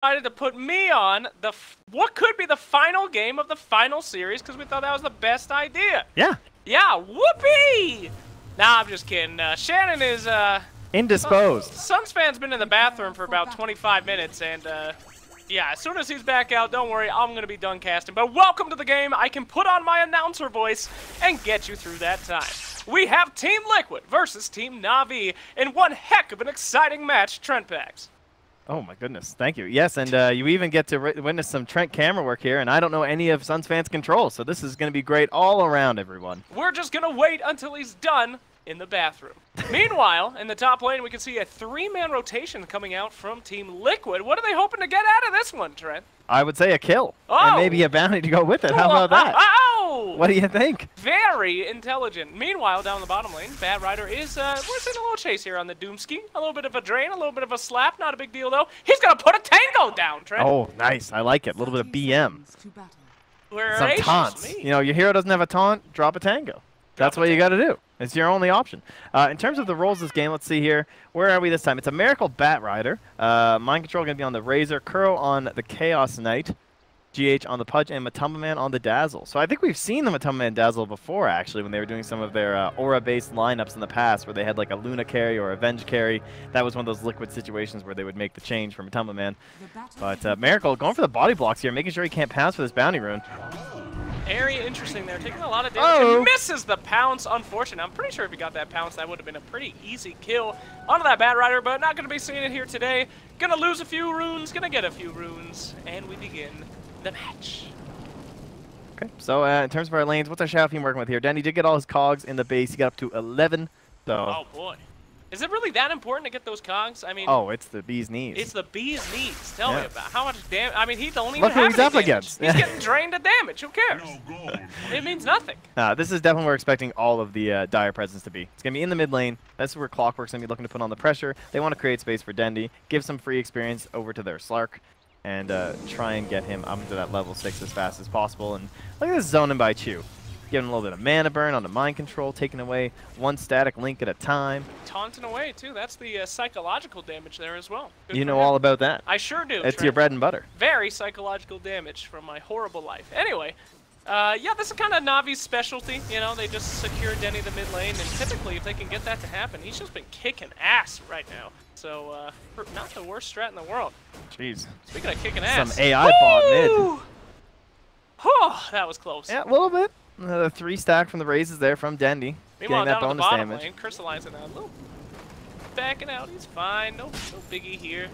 decided to put me on what could be the final game of the final series because we thought that was the best idea. Yeah. Yeah, whoopee! Nah, I'm just kidding. Shannon is, indisposed. Suns fan's been in the bathroom for about 25 minutes, and, yeah, as soon as he's back out, don't worry, I'm going to be done casting. But welcome to the game. I can put on my announcer voice and get you through that time. We have Team Liquid versus Team Na'Vi in one heck of an exciting match, Trent Packs. Oh my goodness, thank you. Yes, and you even get to witness some Trent camera work here, and I don't know any of Suns fans' controls, so this is going to be great all around, everyone. We're just going to wait until he's done in the bathroom. Meanwhile, in the top lane, we can see a 3-man rotation coming out from Team Liquid. What are they hoping to get out of this one, Trent? I would say a kill, oh. and maybe a bounty to go with it. How about that? Oh. What do you think? Very intelligent. Meanwhile, down the bottom lane, Bad Rider is, we're seeing a little chase here on the Doomski. A little bit of a drain, a little bit of a slap. Not a big deal, though. He's going to put a tango down, Trent. Oh, nice. I like it. A little bit of BM. Some Gracious taunts. me. You know, your hero doesn't have a taunt, drop a tango. That's what you got to do. It's your only option. In terms of the roles of this game, let's see here. Where are we this time? It's a Miracle Bat Rider. Mind Control going to be on the Razor. Kuro on the Chaos Knight. GH on the Pudge, and Matumba Man on the Dazzle. So I think we've seen the Matumba Man Dazzle before, actually, when they were doing some of their aura-based lineups in the past, where they had like a Luna carry or a Venge carry. That was one of those Liquid situations where they would make the change for Matumba Man. But Miracle going for the body blocks here, making sure he can't pass for this bounty rune. Very interesting there, taking a lot of damage. And misses the pounce, unfortunate. I'm pretty sure if he got that pounce, that would have been a pretty easy kill onto that Bat Rider, but not going to be seeing it here today. Gonna lose a few runes, gonna get a few runes, and we begin the match. Okay, so in terms of our lanes, what's our Shadow Fiend working with here? Danny did get all his cogs in the base. He got up to 11. So. Oh boy. Is it really that important to get those cogs? I mean, oh, it's the bee's knees. It's the bee's knees. Tell me about how much damage. I mean, he don't even Look who have he's any up damage. against. He's getting drained of damage. Who cares? It means nothing. This is definitely where we're expecting all of the Dire presence to be. It's going to be in the mid lane. That's where Clockwork's going to be looking to put on the pressure. They want to create space for Dendi, give some free experience over to their Slark, and try and get him up to that level 6 as fast as possible. And look at this zoning by Chew. Giving a little bit of mana burn on the Mind Control, taking away one static link at a time. Taunting away, too. That's the psychological damage there as well. Good you know all about that. I sure do, It's Trent. your bread and butter. Very psychological damage from my horrible life. Anyway, yeah, this is kind of Navi's specialty. You know, they just secure Denny the mid lane, and typically if they can get that to happen, he's just been kicking ass right now. So, not the worst strat in the world. Jeez. Speaking of kicking ass. Some AI bot mid. Oh, that was close. Yeah, a little bit. Another 3 stack from the raises there from Dendi. Meanwhile, getting that down bonus at the bottom damage. lane, crystallizing out a little. Backing out, he's fine. No biggie here.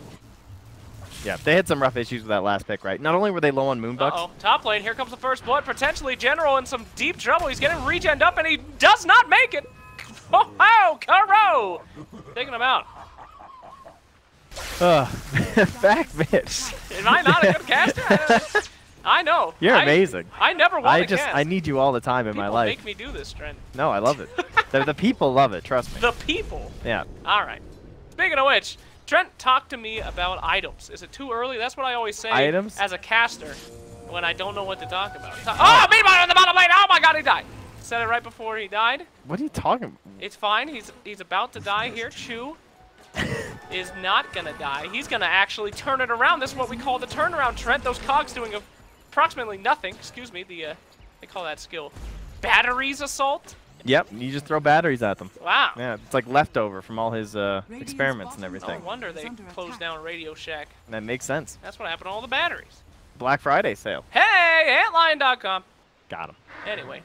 Yeah, they had some rough issues with that last pick, right? Not only were they low on Moonbucks. Uh-oh, top lane, here comes the first blood. Potentially General in some deep trouble. He's getting regened up, and he does not make it. Oh, Kuro! Taking him out. Back bitch. Am I not a good caster? I know. You're amazing. I never want to cast. I need you all the time in my life. People make me do this, Trent. No, I love it. the people love it, trust me. The people? Yeah. All right. Speaking of which, Trent, talk to me about items. Is it too early? That's what I always say items? As a caster when I don't know what to talk about. Oh, meanwhile on the bottom lane. Oh my god, he died. Said it right before he died. What are you talking about? It's fine. He's about to die here. Chew is not going to die. He's going to actually turn it around. This is what we call the turnaround, Trent. Those cogs doing approximately nothing. Excuse me. They call that skill batteries assault. Yep, you just throw batteries at them. Wow. Yeah, it's like leftover from all his experiments and everything. No wonder they closed down Radio Shack. That makes sense. That's what happened to all the batteries. Black Friday sale. Hey, antlion.com. Got him. Anyway.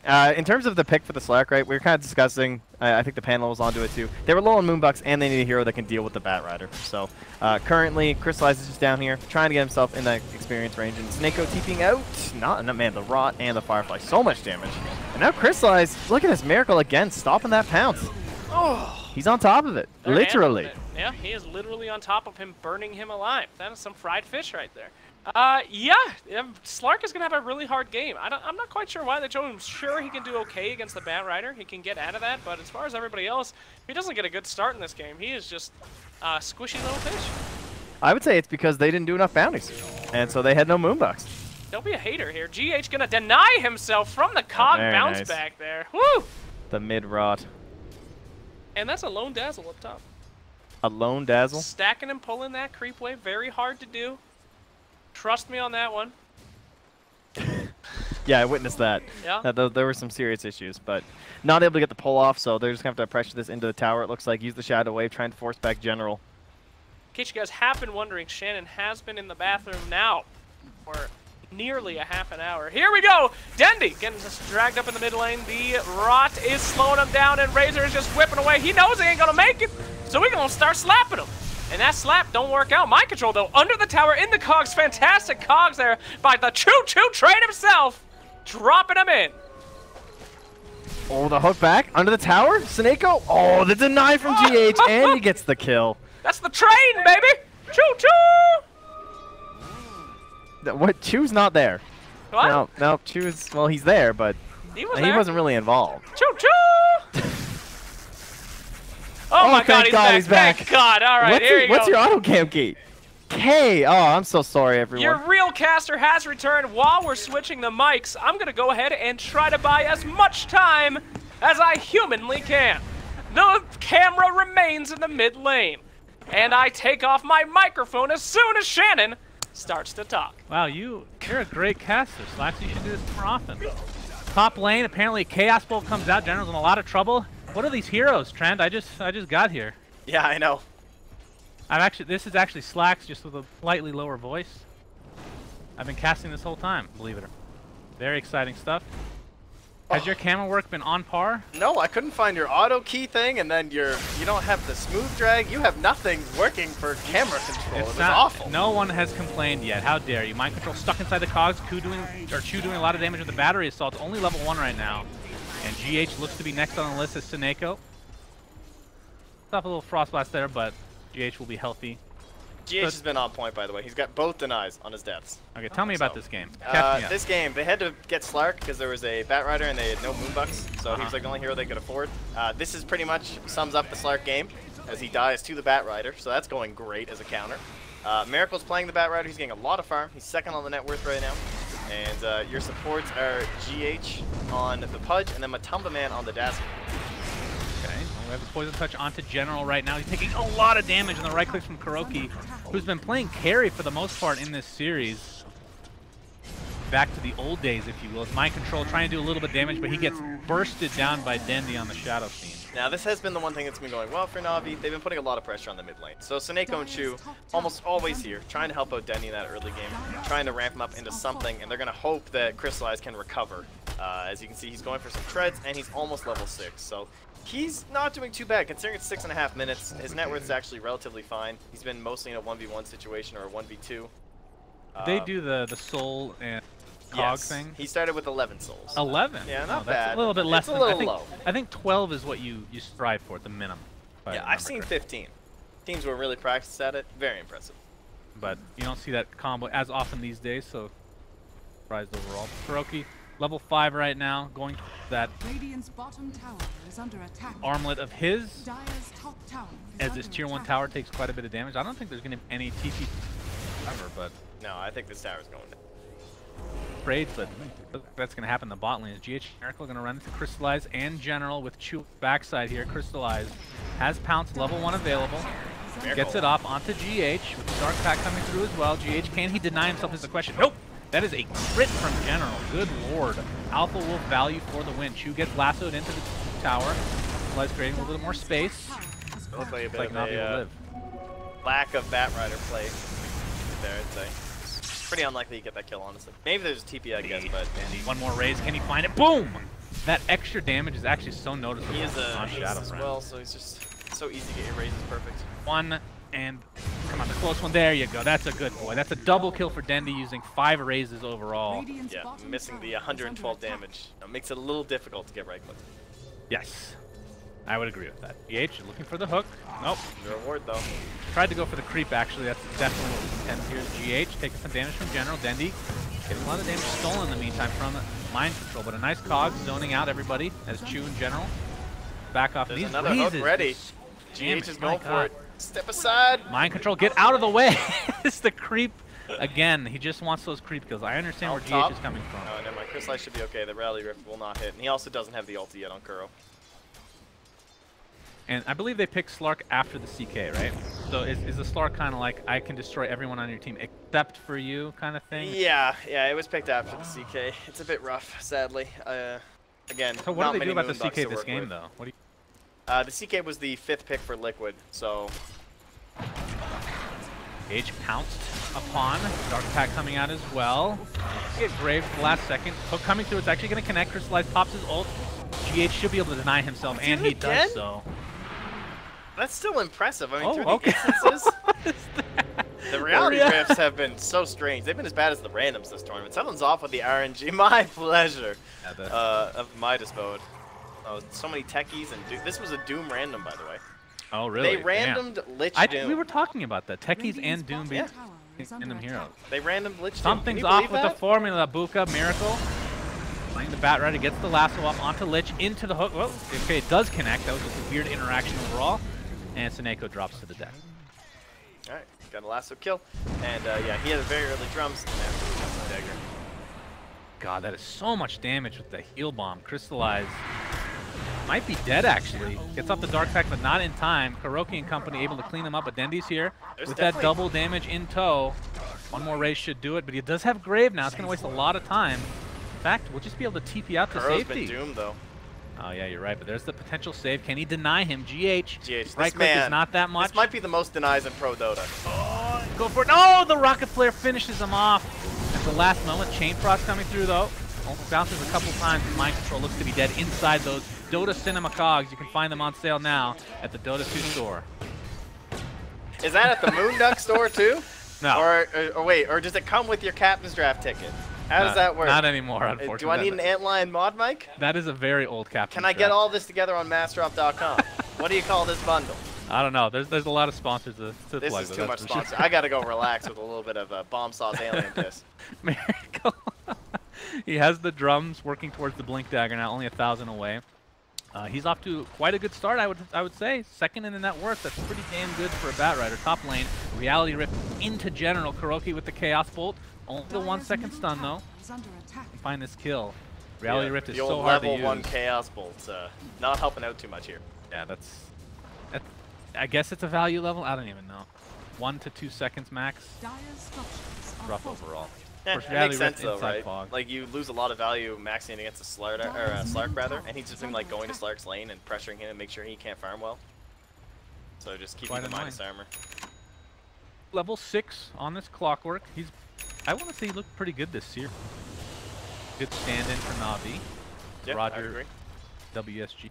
In terms of the pick for the Slack, right, we were kind of discussing, I think the panel was onto it too. They were low on Moonbucks, and they need a hero that can deal with the Bat Rider. So currently, Crystallize is just down here, trying to get himself in that experience range. And Snako TPing out. Man, the Rot and the Firefly. So much damage. And now Crystallize, look at this Miracle again, stopping that pounce. Oh, he's on top of it, literally. Yeah, he is literally on top of him, burning him alive. That is some fried fish right there. Yeah, Slark is going to have a really hard game. I'm not quite sure why they chose him. Sure, he can do okay against the Bat Rider. He can get out of that, but as far as everybody else, if he doesn't get a good start in this game, he is just a squishy little fish. I would say it's because they didn't do enough bounties, and so they had no Moonbucks. Don't be a hater here. GH going to deny himself from the cog bounce back there. Woo! The mid-rot. And that's a lone dazzle up top. A lone dazzle. Stacking and pulling that creep wave, very hard to do. Trust me on that one. Yeah, I witnessed that. Yeah. There were some serious issues, but not able to get the pull off, so they're just going to have to pressure this into the tower, it looks like. Use the Shadow Wave, trying to force back General. In case you guys have been wondering, Shannon has been in the bathroom now for nearly a half an hour. Here we go! Dendy getting just dragged up in the mid lane. The Rot is slowing him down, and Razor is just whipping away. He knows he ain't going to make it, so we're going to start slapping him. And that slap don't work out. Mind control, though, under the tower, in the cogs. Fantastic cogs there by the choo-choo train himself. Dropping him in. Oh, the hook back under the tower. Seneko. Oh, the deny from GH, and he gets the kill. That's the train, baby. Choo-choo. What? Chu's not there. What? No, Chu's, well, he's there, but he wasn't really involved. Choo-choo. Oh my God, he's back. Thank God. All right, here you go. What's your auto cam key? K. Oh, I'm so sorry, everyone. Your real caster has returned. While we're switching the mics, I'm going to go ahead and try to buy as much time as I humanly can. The camera remains in the mid lane, and I take off my microphone as soon as Shannon starts to talk. Wow, you're a great caster, Slacks. You should do this more often. Top lane, apparently Chaos Bolt comes out. General's in a lot of trouble. What are these heroes, Trent? I just got here. Yeah, I know. This is actually Slacks, just with a slightly lower voice. I've been casting this whole time, believe it or not. Very exciting stuff. Has your camera work been on par? No, I couldn't find your auto key thing, and then you don't have the smooth drag. You have nothing working for camera control. It was awful. No one has complained yet. How dare you? Mind control stuck inside the cogs. Chu doing a lot of damage with the battery assault. Only level 1 right now. And GH looks to be next on the list as Seneko. Off a little frost blast there, but GH will be healthy. GH has been on point, by the way. He's got both denies on his deaths. Okay, tell me about this game. This game, they had to get Slark because there was a Bat Rider and they had no Moonbucks, so he was like the only hero they could afford. This is pretty much sums up the Slark game as he dies to the Bat Rider, so that's going great as a counter. Miracle's playing the Bat Rider. He's getting a lot of farm. He's second on the net worth right now. And your supports are GH on the Pudge and then Matumba Man on the Dazzle. Okay, well, we have the Poison Touch onto General right now. He's taking a lot of damage on the right click from Kuroki, who's been playing carry for the most part in this series. Back to the old days, if you will. It's Mind Control trying to do a little bit of damage, but he gets bursted down by Dendy on the Shadow Scene. Now, this has been the one thing that's been going well for Na'Vi. They've been putting a lot of pressure on the mid lane. So Seneko and Chu almost always here, trying to help out Dendy in that early game, trying to ramp him up into something, and they're going to hope that Crystallize can recover. As you can see, he's going for some treads, and he's almost level 6. So he's not doing too bad, considering it's 6.5 minutes. His net worth is actually relatively fine. He's been mostly in a 1v1 situation or a 1v2. They do the soul and cog thing? He started with 11 souls. 11? Yeah, not that's bad. A little bit less. It's a little low. I think 12 is what you strive for at the minimum. Yeah, I've seen 15. Teams who are really practiced at it. Very impressive. But you don't see that combo as often these days, so surprised overall. Kuroki, level 5 right now, going to that bottom tower is under attack. armlet of his. Dire's top tower as this tier 1 tower takes quite a bit of damage. I don't think there's going to be any TP ever, but... No, I think this tower's going down. Afraid, but that's going to happen in the bot lane. Is GH Miracle going to run into Crystallize and General with Chu backside here. Crystallize has Pounce level 1 available. Miracle. Gets it off onto GH with Dark Pack coming through as well. GH, can he deny himself is the question. Nope! That is a crit from General. Good lord. Alpha Wolf value for the win. Chu gets lassoed into the tower. Crystallize creating a little bit more space. It looks like a bit like of Na'Vi will live. Lack of Bat Rider play there, I'd say. Pretty unlikely you get that kill, honestly. Maybe there's a TP, I guess, but... One more raise. Can he find it? Boom! That extra damage is actually so noticeable. He is on Shadow as well, so he's just so easy to get your raises perfect. One, and come on, the close one. There you go. That's a good boy. That's a double kill for Dendy using 5 raises overall. Yeah, missing the 112 damage. It makes it a little difficult to get right click. Yes. I would agree with that. EH looking for the hook. Nope. The reward, though. Tried to go for the creep, actually. That's definitely what was intended here. GH taking some damage from General. Dendy getting a lot of damage stolen in the meantime from Mind Control. But a nice cog zoning out everybody as Chu in General. Back off. There's These another raises. hook ready. GH is going for it. Step aside. Mind Control, get out of the way. It's the creep. Again, he just wants those creep kills. I understand where GH is coming from. Oh, never mind. Crystallize should be okay. The Rally Rift will not hit. And he also doesn't have the ulti yet on Kuro. And I believe they pick Slark after the CK, right? So is the Slark kind of like, I can destroy everyone on your team except for you kind of thing? Yeah, it was picked after the CK. It's a bit rough, sadly. Again, So what not do they do many about the Moonducks CK to this work game, with. though? What do you... The CK was the 5th pick for Liquid, so... Gage pounced upon. Dark Pack coming out as well. Get Grave for the last second. Hook coming through. It's actually going to connect. Crystallize pops his ult. GH should be able to deny himself, and he does so. That's still impressive. I mean, through okay. the instances, the reality rifts have been so strange. They've been as bad as the randoms this tournament. Someone's off with the RNG. My pleasure. Of Midas Mode. Oh, so many techies and this was a Doom random, by the way. Oh, really? They randomed Lich Doom. We were talking about that. Techies and Doom being random heroes. They randomed Lich Doom. Something's off with the formula. Buka, Miracle. Playing the Bat Rider, gets the lasso up onto Lich, into the hook. Well, okay, it does connect. That was just a weird interaction overall. And Seneko drops to the deck. Alright, got a lasso kill. And yeah, he had a very early drums. And dagger. God, that is so much damage with the heal bomb. Crystallize. Might be dead, actually. Gets off the Dark Pack, but not in time. Kuroki and company able to clean them up, but Dendi's here with that double damage in tow. One more raise should do it, but he does have Grave now. It's going to waste a lot of time. In fact, we'll just be able to TP out to safety. Been doomed, though. Oh, yeah, you're right, but there's the potential save. Can he deny him? GH. Right click man, is not that much. This might be the most denies in Pro Dota. Oh, go for it. No, the Rocket Flare finishes him off. At the last moment, Chain Frost coming through, though. Almost bounces a couple times. Mind Control looks to be dead inside those Dota Cinema Cogs. You can find them on sale now at the Dota 2 store. Is that at the Moonduck store, too? No. Or wait, or does it come with your Captain's Draft ticket? How does that work? Not anymore, unfortunately. Do I need an Antlion mod mic? That is a very old Captain's Can I get all this together on Masterdrop.com? What do you call this bundle? I don't know. There's a lot of sponsors to plug. This is too much sponsor. I gotta go relax with a little bit of Bomb Sauce Alien Piss. Miracle. He has the drums working towards the Blink Dagger now, only 1,000 away. He's off to quite a good start, I would say. Second in the net worth. That's pretty damn good for a Bat Rider. Top lane, Reality Rift into General. Kuroki with the Chaos Bolt. Only the 1 second stun, though. Find this kill. Reality Rift is so hard to use. Level 1 Chaos Bolt. Not helping out too much here. Yeah, that's I guess it's a value level. I don't even know. 1 to 2 seconds max. Rough overall. Yeah, it makes sense though, right? Fog. Like you lose a lot of value maxing against a Slark rather, and he's just been like going to Slark's lane and pressuring him and make sure he can't farm well. So just keeping the minus armor. Level 6 on this Clockwork. I want to say he looked pretty good this year. Good stand-in for Navi. Yep, Roger, WSG.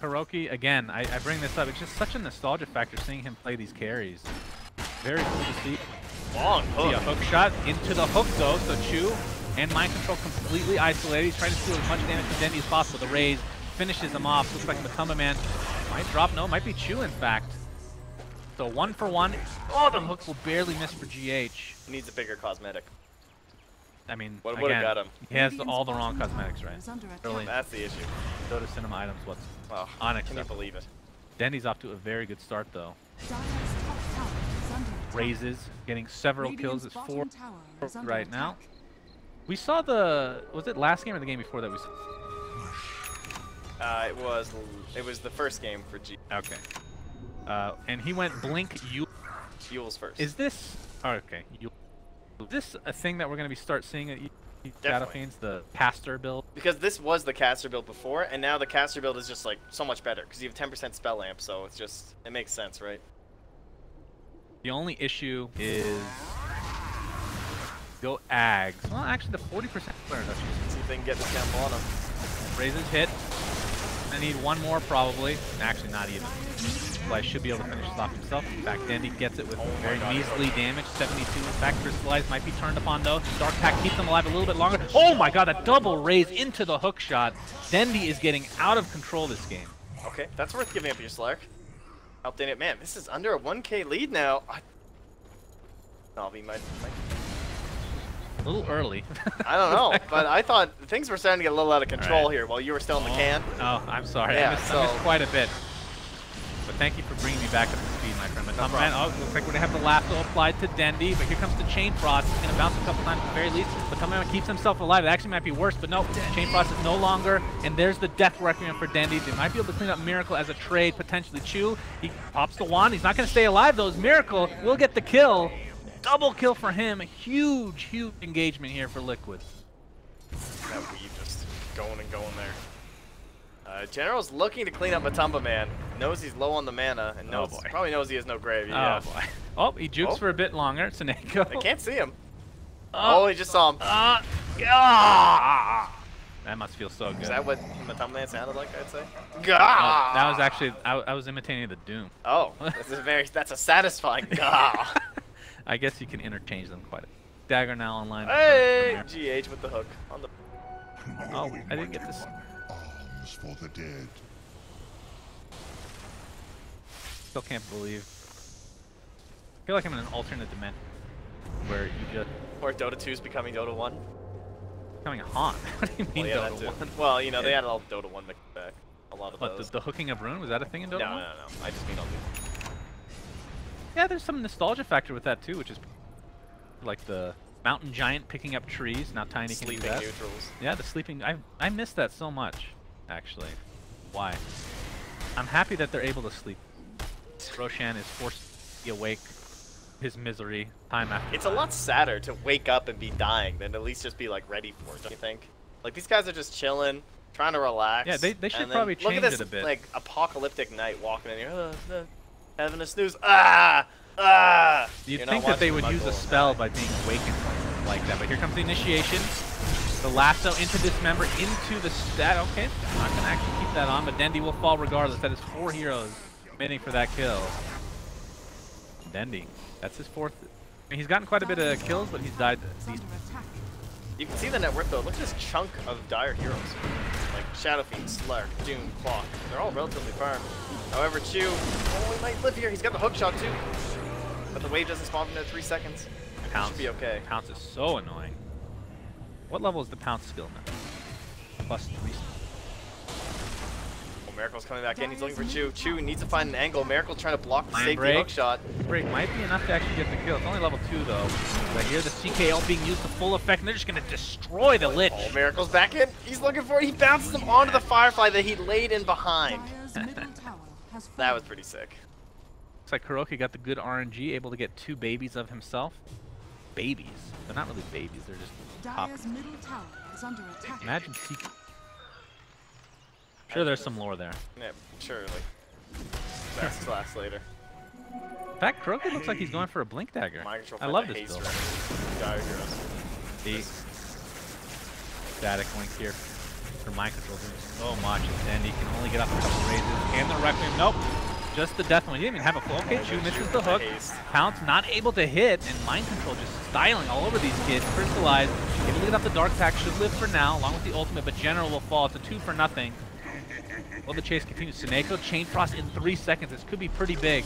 Kuroki, again, I bring this up. It's just such a nostalgia factor seeing him play these carries. Very cool to see. Long hook. See a hook shot into the hook, though. So Chu and Mind Control completely isolated. He's trying to steal as much damage from Dendi as possible. The raise finishes him off. Looks like Matumba Man might drop. No, it might be Chu, in fact. So 1 for 1. Oh, the hooks will barely miss for GH. He needs a bigger cosmetic. I mean, what would have got him? He has all the wrong cosmetics, right? Really? That's the issue. Dota Cinema items, what's unacceptable. Can you believe it? Dendi's off to a very good start, though. Raises, getting several kills. It's 4 right now. We saw was it last game or the game before that we saw? It was the first game for G. Okay. And he went Blink Yule's first. Is this okay? Is this a thing that we're going to start seeing at Shadowfiends, the caster build? Because this was the caster build before, and now the caster build is just like so much better because you have 10% spell amp, so it makes sense, right? The only issue is go Ags. Well, actually, the 40% player. Let's see if they can get this gamble on him. Raises hit. I need one more probably. Actually, not even. Crystallize should be able to finish this off himself. In fact, Dendi gets it with very measly damage. 72. In fact, Crystallize might be turned upon though. Dark Pack keeps him alive a little bit longer. Oh my god, a double raise into the hook shot. Dendi is getting out of control this game. Okay, that's worth giving up your Slark. Helped in it. Man, this is under a 1K lead now. Navi might a little early. I don't know, but I thought things were starting to get a little out of control here while you were still in the can. Oh, I'm sorry. Yeah, I missed quite a bit. But thank you for bringing me back up to speed, my friend. And oh, looks like we're going to have the lasso applied to Dendi, but here comes the Chain Frost. He's going to bounce a couple times at the very least, but Tamaman keeps himself alive. It actually might be worse, but no, Chain Frost is no longer, and there's the Death Requiem for Dendi. They might be able to clean up Miracle as a trade, potentially. Chu, he pops the wand. He's not going to stay alive, though. Miracle will get the kill. Double kill for him. A huge, huge engagement here for Liquid. That weave just going and going there. General's looking to clean up Matumba Man. Knows he's low on the mana, and knows, probably knows he has no grave. Yeah. Oh, boy. Oh, he jukes for a bit longer. Seneko. They can't see him. Oh, he just saw him. That must feel so good. Is that what Matumba Man sounded like, I'd say? That was actually, I was imitating the Doom. Oh, that's a satisfying gah. I guess you can interchange them quite a bit. Dagger now online. Hey, GH with the hook on the. Oh, I didn't get this. For the dead. Still can't believe. I feel like I'm in an alternate dimension where you just. Or Dota 2 is becoming Dota 1. Becoming a haunt. What do you mean Dota 1? Well, you know, they had all Dota 1 mixed back. A lot of those. The hooking of rune? Was that a thing in Dota 1? No. I just mean all these. Yeah, there's some nostalgia factor with that too, which is like the mountain giant picking up trees. Now Tiny can do that. Sleeping neutrals. Yeah, the sleeping. I miss that so much, actually. Why? I'm happy that they're able to sleep. Roshan is forced to be awake. His misery time after. It's a lot sadder to wake up and be dying than at least just be like ready for it. Don't you think? Like these guys are just chilling, trying to relax. Yeah, they should probably change look at this, it a bit. Like apocalyptic night walking in here, having a snooze. You'd think that they would use a spell by being awakened like that, but here comes the initiation. The lasso into Dismember, into the stat. Okay, I'm not going to actually keep that on, but Dendi will fall regardless. That is 4 heroes committing for that kill. Dendi, that's his 4th. I mean, he's gotten quite a bit of kills, but he's died these. You can see the net worth though. Look at this chunk of dire heroes. Like Shadow Fiend, Slark, Doom, Clock. They're all relatively farm. However, Chu, he might live here. He's got the hook shot too. But the wave doesn't spawn for another 3 seconds. Pounce should be okay. Pounce is so annoying. What level is the Pounce skill now? +3. Oh, Miracle's coming back in. He's looking for Chu. Chu needs to find an angle. Miracle's trying to block the safety break. hook shot. Break might be enough to actually get the kill. It's only level 2 though. But here the CKO being used to full effect, and they're just going to destroy the Lich. Oh, Miracle's back in. He's looking for it. He bounces him onto the Firefly that he laid in behind. That was pretty sick. Looks like Kuroki got the good RNG, able to get 2 babies of himself. Babies. They're not really babies, they're just top. Imagine CK. Sure, there's some lore there. Yeah, sure, like best class later. In fact, Kuroki looks like he's going for a Blink Dagger. I love this build. Dire heroes. The static link here for Mind Control doing so much, and he can only get up a couple raises. And the Requiem, nope. Just the death one. He didn't even have a full. Okay, Chu misses the hook. Pounce not able to hit, and Mind Control just styling all over these kids. Crystallize, able to get up the Dark Pack, should live for now, along with the ultimate, but General will fall. It's a 2 for nothing. Well, the chase continues. Seneko, Chain Frost in 3 seconds. This could be pretty big.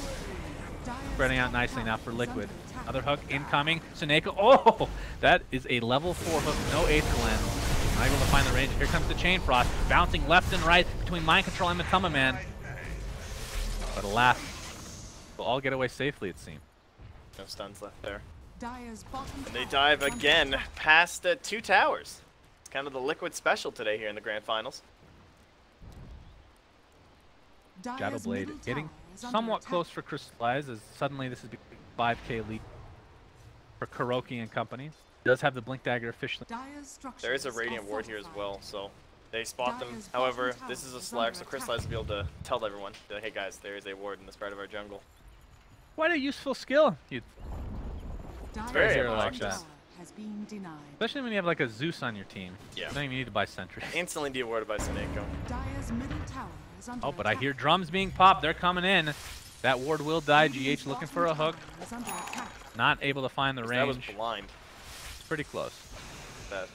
Spreading out nicely now for Liquid. Another hook incoming. Seneko, oh! That is a level 4 hook, no 8th lens. Not able to find the range. Here comes the Chain Frost, bouncing left and right between Mind Control and Matuma Man. But alas, we'll all get away safely, it seems. No stuns left there. And they dive again past 2 towers. It's kind of the Liquid special today here in the Grand Finals. Shadow Blade getting somewhat close for Crystallize, as suddenly this is a 5k lead for Kuroki and company. Does have the Blink Dagger officially. There is a Radiant Ward here as well, so they spot them. However, this is a Slark, so Crystallize will be able to tell everyone, that, hey guys, there is a ward in this part of our jungle. Quite a useful skill. It's very hero like that. Has been denied. Especially when you have like a Zeus on your team. Yeah. You don't even need to buy sentries. Instantly de-warded by Seneko. Dire's middle tower is under Oh, but I attack. hear drums being popped. They're coming in. That ward will die. GH looking for a hook. Is under attack. Not able to find the That was range. blind. It's pretty close. That.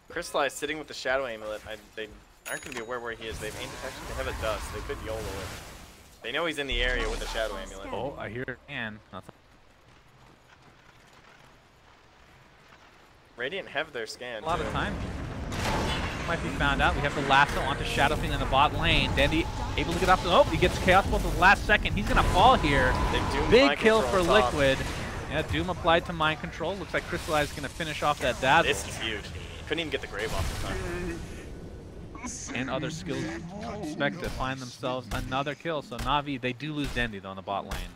Crystallize sitting with the Shadow Amulet. They aren't going to be aware where he is. They have aim detection. They have a dust. They could YOLO it. They know he's in the area with the Shadow Amulet. Oh, I hear and nothing. Radiant have their scan. A lot of time. Might be found out. We have the lasso onto Shadow Fiend in the bot lane. Dendi Able to get off the... Oh, he gets Chaos Bolt at the last second. He's going to fall here. Big kill for Liquid. Yeah, Doom applied to Mind Control. Looks like Crystallize is going to finish off that Dazzle. This is huge. Couldn't even get the Grave off the time. And other skills expect to find themselves another kill. So Na'Vi, they do lose Dendi though in the bot lane.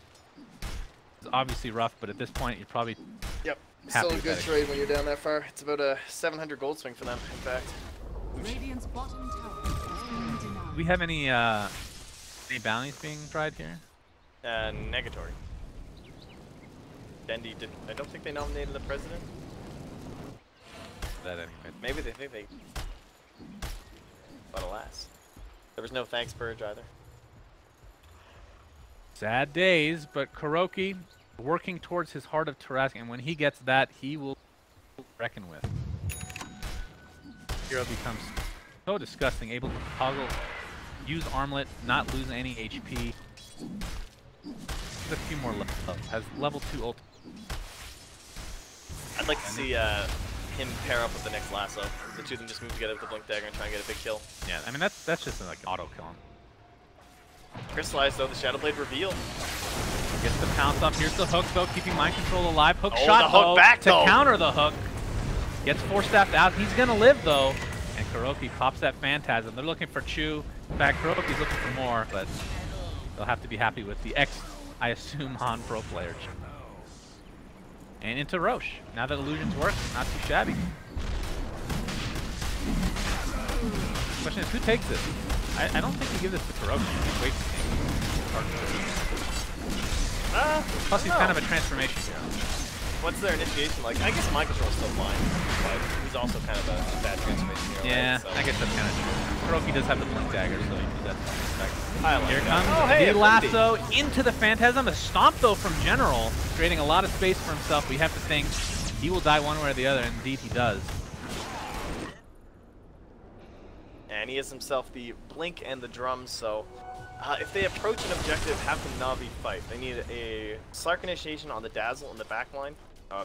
It's obviously rough, but at this point you're probably Yep. happy Still a with good that. trade when you're down that far. It's about a 700 gold swing for them, in fact. Radiant's bottom tower has been denied. Do we have any bounties being tried here? Negatory. Dendi didn't. I don't think they nominated the president. That anyway. Maybe they think they. But alas, there was no thanks purge either. Sad days, but Kuroki working towards his Heart of Tarrasque, and when he gets that, he will reckon with. Hero becomes so disgusting, able to toggle, use Armlet, not lose any HP. There's a few more levels. Has level 2 ult. I'd like to see him pair up with the next lasso. The two of them just move together with the blink dagger and try and get a big kill. Yeah, I mean that's just like auto kill. Crystallize though, the Shadow Blade reveal. Gets the pounce up. Here's the hook though, keeping Mind Control alive. Hook Oh, shot the hook though back, to though. counter the hook. Gets force-staffed out. He's gonna live though. And Kuroki pops that Phantasm. They're looking for Chu. In fact, Kuroki's looking for more, but they'll have to be happy with the I assume, Han Pro player. And into Roche. Now that illusions work, not too shabby. Question is, who takes this? I don't think we give this to Kuroki. Wait to take. Plus, he's kind of a transformation hero. What's their initiation like? I guess Mind Control's still fine, but he's also kind of a bad transformation hero. Yeah, right? So. I guess that's kind of true. Kuroki does have the blink dagger, so he does that. I like Here that. comes Oh, hey, the lasso into the Phantasm. A stomp though from General, creating a lot of space for himself. We have to think he will die one way or the other, and indeed he does. And he has himself the blink and the drums, so if they approach an objective, have the Na'Vi fight. They need a Slark initiation on the Dazzle in the back line.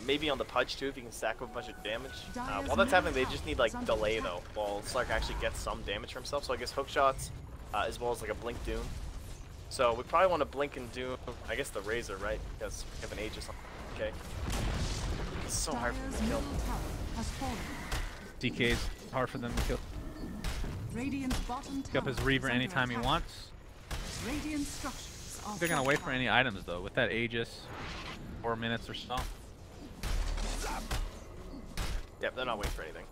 Maybe on the Pudge too, if he can stack up a bunch of damage. While that's happening, they just need like delay though, while Slark actually gets some damage for himself. So I guess hook shots, as well as like a blink Doom. So we probably want to blink and Doom, I guess the Razor, right? Because we have an Aegis on. Okay. It's so hard for them to kill. DK's hard for them to kill. Radiant's bottom Pick up his tower Reaver is under anytime he attack. wants. Radiant structures are They're gonna wait for fortified. any items though. With that Aegis, 4 minutes or so. Yep, they're not waiting for anything.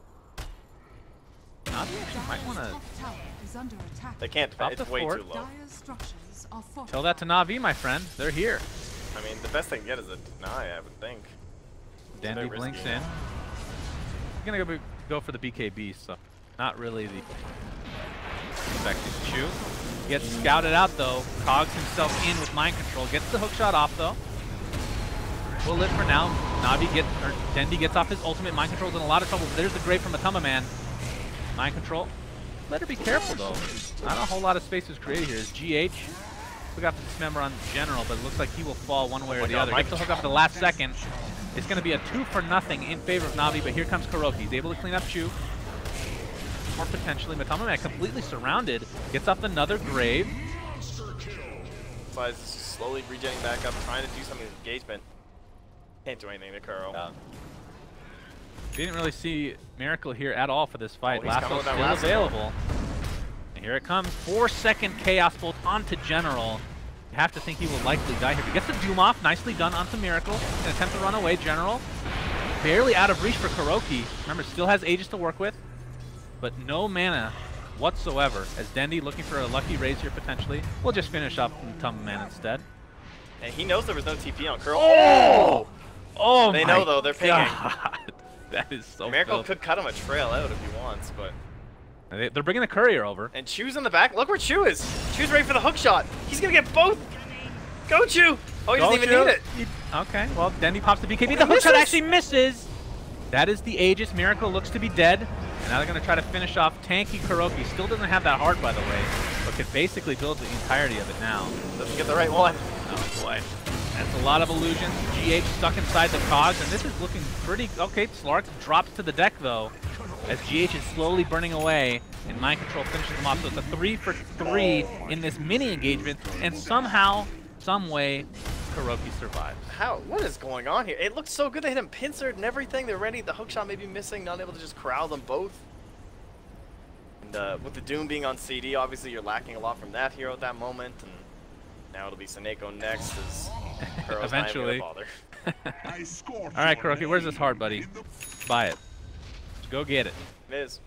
Natus might want to Top tower is under attack. They can't defend. Top It's the way fort. too low. Dire's structures are fortified. tell that to Na'Vi, my friend. They're here. I mean, the best they can get is a deny, I would think. Dandy very blinks risky. in. He's gonna go for the BKB, so not really the effective Chu. Gets scouted out though. Cogs himself in with Mind Control. Gets the hook shot off though. We'll live for now. Dendi gets off his ultimate. Mind Control's in a lot of trouble. There's the grave from Matama Man. Mind Control. Better be careful though. Not a whole lot of space was created here. Is GH. We got the dismember on General, but it looks like he will fall one way or the other. Gets the hook up at the last second. It's going to be a 2-for-0 in favor of Na'Vi, but here comes Kuroki. He's able to clean up Chu. Or potentially Matama Man completely surrounded. Gets off another grave. Slides is slowly regenerating back up, trying to do something with engagement. Can't do anything to Kuro. We didn't really see Miracle here at all for this fight. Oh, he's coming Lasso with that still lasso. available. And here it comes. 4-second Chaos Bolt onto General. You have to think he will likely die here. He gets the Doom off. Nicely done onto Miracle. An attempt to run away. General barely out of reach for Kuroki. Remember, still has Aegis to work with, but no mana whatsoever. As Dendi looking for a lucky raise here potentially. We'll just finish up Matama Man instead. And he knows there was no TP on Kuro. Oh! Oh They my know though, they're pinging. God. That is so Miracle filthy. could cut him a trail out if he wants, but... They're bringing the courier over. And Chu's in the back. Look where Chu is. Chu's ready for the hook shot. He's gonna get both. Go Chu. Oh, he doesn't even need it. Okay, well, Dendi pops the BKB. Oh, The he hook shot misses. actually misses. That is the Aegis. Miracle looks to be dead. And now they're going to try to finish off tanky Kuroki. Still doesn't have that heart, by the way, but could basically build the entirety of it now. Doesn't get the right one. Oh, boy. That's a lot of illusions. GH stuck inside the cogs, and this is looking pretty... Okay, Slark drops to the deck, though. as GH is slowly burning away, and Mind Control finishes them off. So it's a 3 for 3 in this mini engagement, and somehow, some way, Kuroki survives. How? What is going on here? It looked so good. They hit him pincered and everything. They're ready. The hookshot may be missing. Not able to just corral them both. And with the Doom being on CD, obviously you're lacking a lot from that hero at that moment. And now it'll be Seneko next as Kuro's Eventually. not even gonna bother. All right, Kuroki, where's this hard, buddy? Buy it. Just go get it. Miz.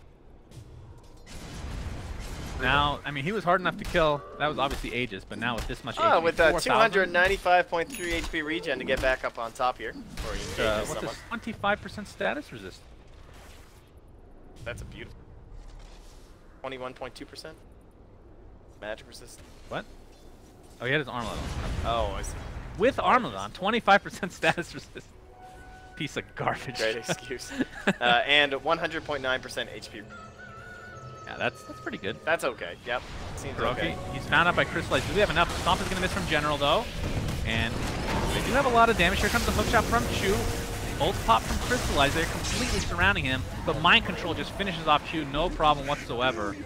Now, I mean, he was hard enough to kill. That was obviously Aegis, but now with this much HP, With 295.3 HP regen to get back up on top here. Or you engage what's someone. this 25% status resist? That's a beautiful. 21.2%. Magic resist. What? Oh, he had his Armlet on. Oh, I see. With Armlet on, 25% status resist. Piece of garbage. Great excuse. And 100.9% HP. Yeah, that's pretty good. That's okay. Yep. Seems okay. He's found out by Crystallize. Do we have enough? Stomp is going to miss from General, though. And they do have a lot of damage. Here comes the hookshot from Chu. Ult pop from Crystallize. They're completely surrounding him. But Mind Control just finishes off Chu. No problem whatsoever.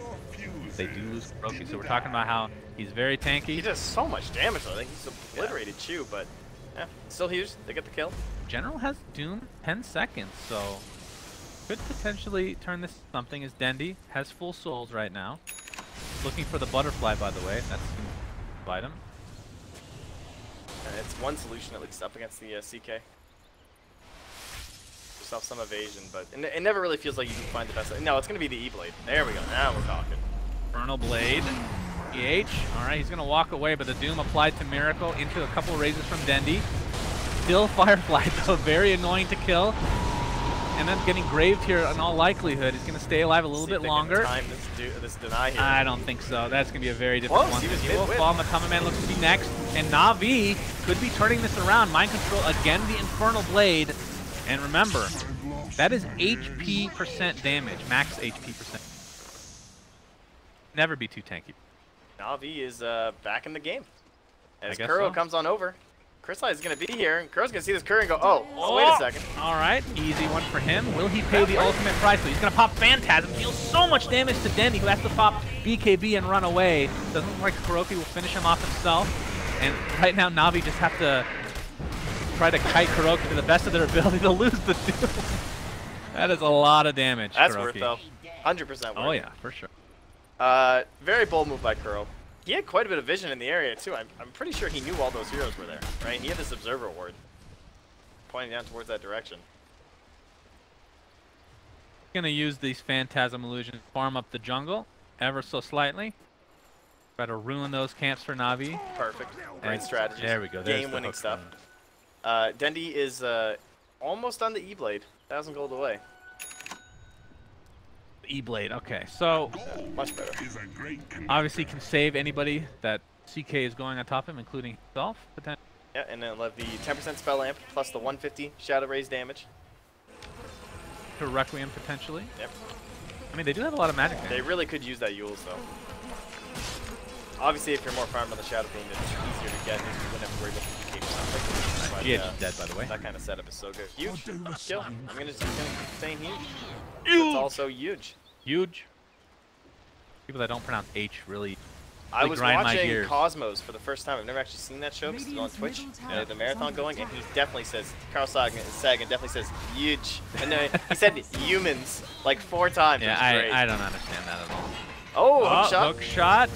They do lose Kuroki. So we're talking about how he's very tanky. He does so much damage. I think he's obliterated Chu, but yeah, still huge. They get the kill. General has Doom 10 seconds, so could potentially turn this something as Dendi has full souls right now. Looking for the butterfly, by the way. That's bite him. It's one solution at least up against the CK. Yourself some evasion, but it never really feels like you can find the best. No, it's going to be the E-Blade. There we go. Now we're talking. Infernal Blade. EH. Alright, he's going to walk away, but the Doom applied to Miracle into a couple raises from Dendi. Still Firefly, though. Very annoying to kill. And then getting graved here in all likelihood. He's going to stay alive a little bit longer. Time this deny here. I don't think so. That's going to be a very difficult one. He was He will fall. Matama Man looks to be next. And Na'Vi could be turning this around. Mind Control, again, the Infernal Blade. And remember, that is HP percent damage. Max HP percent. Never be too tanky. Na'Vi is back in the game. As guess Kuro so. comes on over. Crystallize is going to be here, and Kuro's going to see this Curry and go, oh, wait a second. All right, easy one for him. Will he pay the ultimate price? So he's going to pop Phantasm, deals so much damage to Dendi, who has to pop BKB and run away. Doesn't look like Kuroki will finish him off himself. And right now, Na'Vi just have to try to kite Kuroki to the best of their ability to lose the Doom. That is a lot of damage, That's Kuroki. worth, though. 100% worth. Oh, yeah, for sure. Very bold move by Kuro. He had quite a bit of vision in the area, too. I'm pretty sure he knew all those heroes were there, right? He had this Observer Ward pointing down towards that direction. Gonna use these Phantasm Illusions to farm up the jungle ever so slightly. Try to ruin those camps for Na'Vi. Perfect. Great strategy. There we go. There's the Game-winning hook stuff. run. Dendi is almost on the E-Blade. 1,000 gold away. E-Blade, okay. So, Much better. obviously can save anybody that CK is going on top of him, including himself, potentially. Yeah, and then let the 10% spell lamp plus the 150 Shadow Raise damage. To Requiem, potentially. Yep. I mean, they do have a lot of magic They damage. really could use that Yules, though. Obviously, if you're more farmed on the Shadow Beam, it's easier to get. You wouldn't have to worry about the game stuff. But, GH is dead, by the way. that kind of setup is so good. Huge. Kill. I'm going to keep saying huge. It's also huge. Huge. People that don't pronounce H really I was grind my watching gears. Cosmos for the first time. I've never actually seen that show because it's on Twitch. The marathon going, and he definitely says, Carl Sagan definitely says huge. And he said humans like 4 times. Yeah, I don't understand that at all. Oh, hook shot. Hook shot.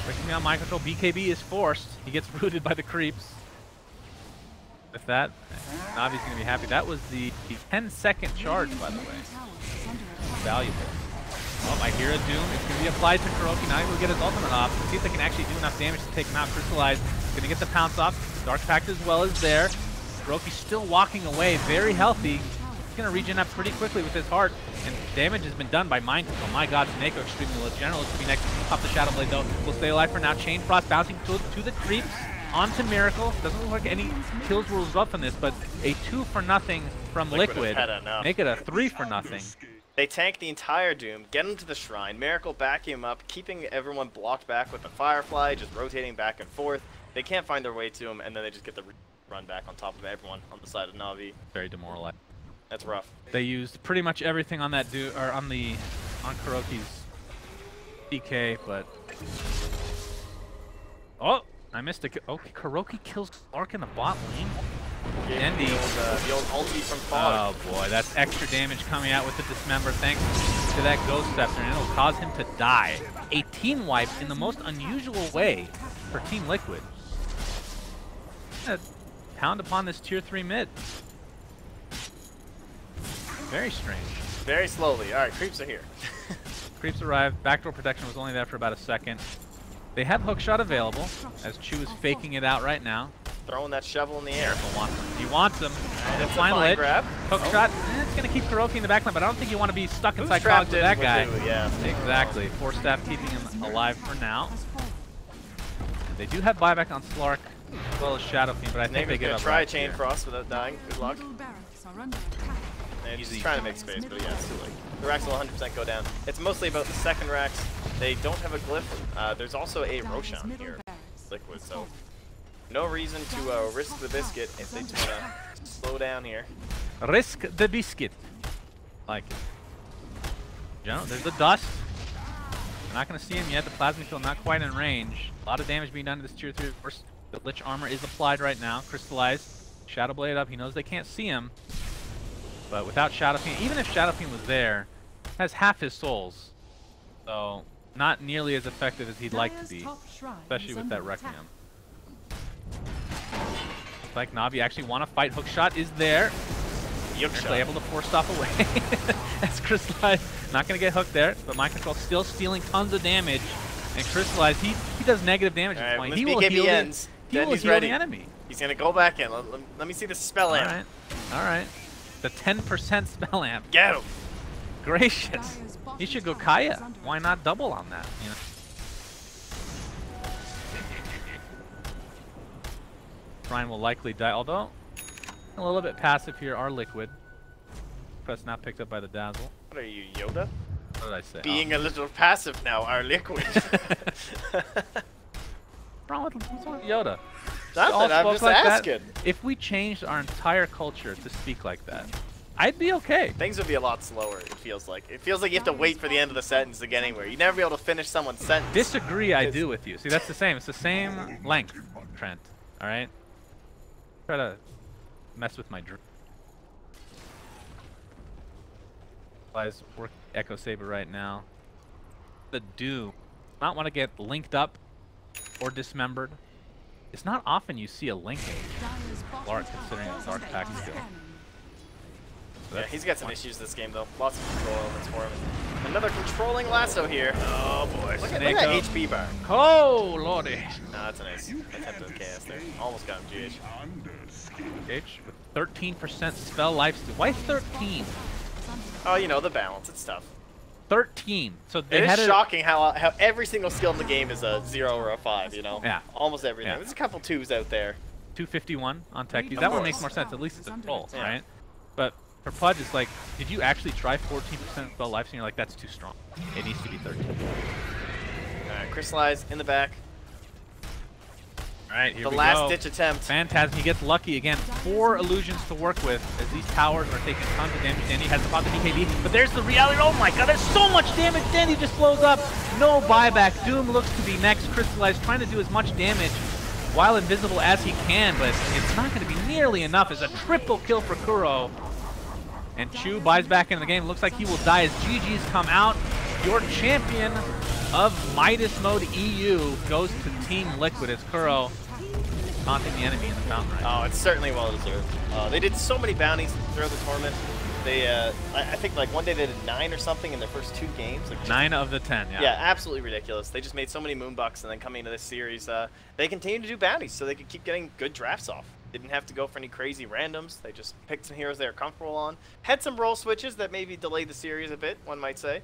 Breaking down Mind Control. BKB is forced. He gets rooted by the creeps. With that, Navi's going to be happy. That was the 10-second charge, by the way. Valuable. Oh, I hear a Doom. It's going to be applied to Kuroki. Now he will get his ultimate off. See if they can actually do enough damage to take him out. Crystallize. Going to get the pounce off. Dark Pact as well is there. Kuroki still walking away. Very healthy. He's going to regen up pretty quickly with his heart. And damage has been done by Mind Control. My god, Seneko extremely low. General is to be next. Pop the Shadow Blade though. Will stay alive for now. Chain Frost bouncing to the creeps. Onto Miracle. Doesn't look like any kills will result from this, but a 2-for-0 from Liquid. Make it a 3-for-0. They tank the entire Doom, get him to the Shrine, Miracle back him up, keeping everyone blocked back with the Firefly, just rotating back and forth. They can't find their way to him, and then they just get the run back on top of everyone on the side of Na'Vi. Very demoralizing. That's rough. They used pretty much everything on that on Kuroki's DK, but oh, I missed a. Okay, Kuroki kills Clark in the bot lane. Andy, the old ulti from Fog. Oh boy, that's extra damage coming out with the Dismember thanks to that Ghost Scepter, and it'll cause him to die. A team wipe in the most unusual way for Team Liquid. Pound upon this tier 3 mid. Very strange. Very slowly. All right, creeps are here. Creeps arrived. Backdoor protection was only there for about a second. They have hookshot available, as Chu is faking it out right now. Throwing that shovel in the air. He wants him. That's a fine fine ledge. grab. Hookshot. It's going to keep Kuroki in the backline, but I don't think you want to be stuck inside cogs with that guy. Yeah. Exactly. Force staff keeping him alive for now. They do have buyback on Slark as well as Shadow Fiend, but I think they give up. Try right Chain here. Frost without dying. Good luck. And he's trying to make space, but yeah, it's too late. The racks will 100% go down. It's mostly about the second racks. They don't have a glyph. There's also a Roshan here, Liquid, so no reason to risk the biscuit if they just want to slow down here. Risk the biscuit. Like it. You know, there's the dust. We're not going to see him yet. The Plasma Field not quite in range. A lot of damage being done to this tier 3. Of course, the Lich Armor is applied right now. Crystallized. Shadow Blade up. He knows they can't see him. But without Shadow Fiend, even if Shadow Fiend was there, has half his souls. So, not nearly as effective as he'd like to be. Especially with that Requiem. Looks like Navi actually want to fight. Hookshot is there. Actually able to force stop away. As Crystallized not going to get hooked there, but Mind Control still stealing tons of damage. And Crystallized, he does negative damage at this point. He will heal the enemy. He's going to go back in. Let me see the spell amp. Alright. Alright. The 10% spell amp. Get him. Gracious. He should go Kaya. Why not double on that? You know? Brian will likely die, although a little bit passive here are Liquid. Press not picked up by the Dazzle. What are you, Yoda? What did I say? Being a little passive now, our Liquid. What's wrong with Yoda? Nothing, I'm just asking. If we changed our entire culture to speak like that, I'd be okay. Things would be a lot slower, it feels like. It feels like you have to wait for the end of the sentence to get anywhere. You'd never be able to finish someone's sentence. Disagree, I do with you. See, that's the same. It's the same length, Trent. Alright? Try to mess with my dream. Guys, work Echo Saber right now. The do not want to get linked up or dismembered. It's not often you see a linking Lark considering his Dark Pact skill. Yeah, he's got some issues this game though. Lots of control elements for him. Another controlling lasso here. Oh boy. Look at that HP bar. Oh lordy. No, that's a nice attempt at chaos there. Almost got him, GH. GH with 13% spell lifesteal. Why 13? Oh, you know, the balance. It's tough. 13. So they it is shocking how every single skill in the game is a 0 or a 5, you know? Yeah. Almost everything. Yeah. There's a couple 2s out there. 251 on Techies. That one makes more sense. At least it's a troll, right? But for Pudge, it's like, did you actually try 14% spell lifesteal? And you're like, that's too strong. It needs to be 13. Alright, Crystallize in the back. Alright, here we go. The last ditch attempt. Phantasm, he gets lucky again. 4 illusions to work with as these towers are taking tons of damage. Dandy has to pop the BKB, but there's the reality. Oh my god, there's so much damage. Dandy just blows up. No buyback. Doom looks to be next. Crystallized trying to do as much damage while invisible as he can, but it's not going to be nearly enough. It's a triple kill for Kuro. And Chu buys back into the game. Looks like he will die as GG's come out. Your champion of Midas Mode EU goes to Team Liquid as Kuro taunting the enemy in the fountain ride. Oh, it's certainly well deserved. They did so many bounties throughout the tournament. They, I think like one day they did 9 or something in their first 2 games. Like 9 of the 10, yeah. Yeah, absolutely ridiculous. They just made so many Moonbucks, and then coming into this series, they continue to do bounties so they could keep getting good drafts off. Didn't have to go for any crazy randoms. They just picked some heroes they were comfortable on. Had some role switches that maybe delayed the series a bit, one might say.